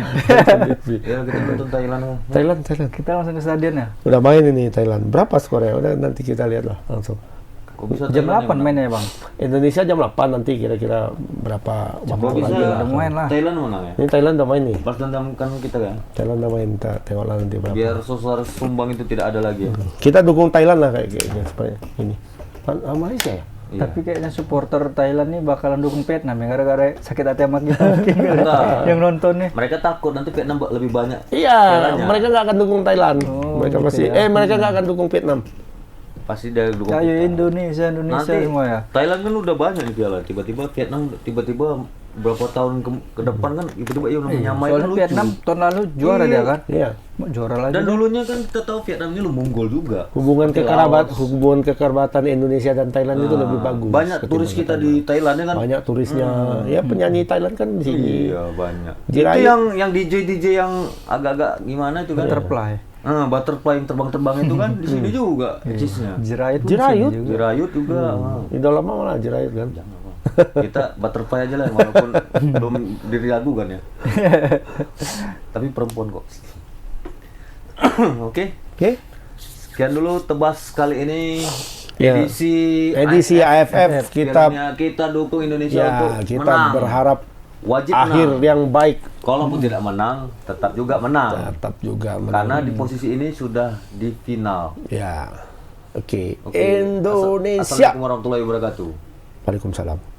Ya kita nonton Thailand. Thailand. Kita langsung ke stadion ya. Udah main ini Thailand. Berapa skornya? Udah nanti kita lihat lah langsung. Kok bisa Jam Thailand 8 yang mainnya ya bang. Indonesia jam 8 nanti kira-kira berapa Kok waktu bisa lagi. udah main lah. Thailand menang ya? Ini Thailand udah main nih. Pas dendam kan kita kan. Thailand udah main. Kita tengoklah nanti berapa. Biar suara sumbang itu tidak ada lagi ya. Kita dukung Thailand lah kayaknya supaya ini. Malaysia ya? Iya. Tapi kayaknya supporter Thailand nih bakalan dukung Vietnam ya gara-gara sakit hati amat gitu mungkin Enggak. yang nonton nih. Mereka takut nanti Vietnam lebih banyak. Iya, Pialanya. mereka nggak akan dukung Thailand. Mereka gitu pasti, ya. mereka nggak akan dukung Vietnam. Pasti dari dukung Kayak kita. Indonesia Nanti semua ya. Thailand kan udah banyak nih piala. Tiba-tiba Vietnam tiba-tiba berapa tahun ke depan kan tiba-tiba namanya Mai Soalnya kan lucu. Vietnam tahun lalu juara dia kan. Iya. Juara lagi. Dan dulunya kan kita tahu Vietnam ini monggol juga. Hubungan Seperti hubungan kekerabatan Indonesia dan Thailand itu lebih bagus. Banyak turis kita di Thailand ya kan. Banyak turisnya. Ya penyanyi Thailand kan di sini. Iya, banyak. Jirayu. Itu yang DJ yang agak-agak gimana itu kan. Butterfly. Butterfly yang terbang-terbang itu kan di sini juga cheese-nya. Jirayut. Jirayut. Jirayut juga. Idola malah Jirayut kan. Jangan, Bang. Kita butterfly aja lah walaupun belum diragukan ya. Tapi perempuan kok. Oke. Sekian dulu tebas kali ini Ya. edisi AFF kita dukung Indonesia untuk kita menang. berharap Wajib akhir menang. yang baik. Kalaupun tidak menang, tetap juga menang. Tetap juga menang. Karena di posisi ini sudah di final. Ya. Oke. Oke. Indonesia. Assalamualaikum warahmatullahi wabarakatuh. Waalaikumsalam.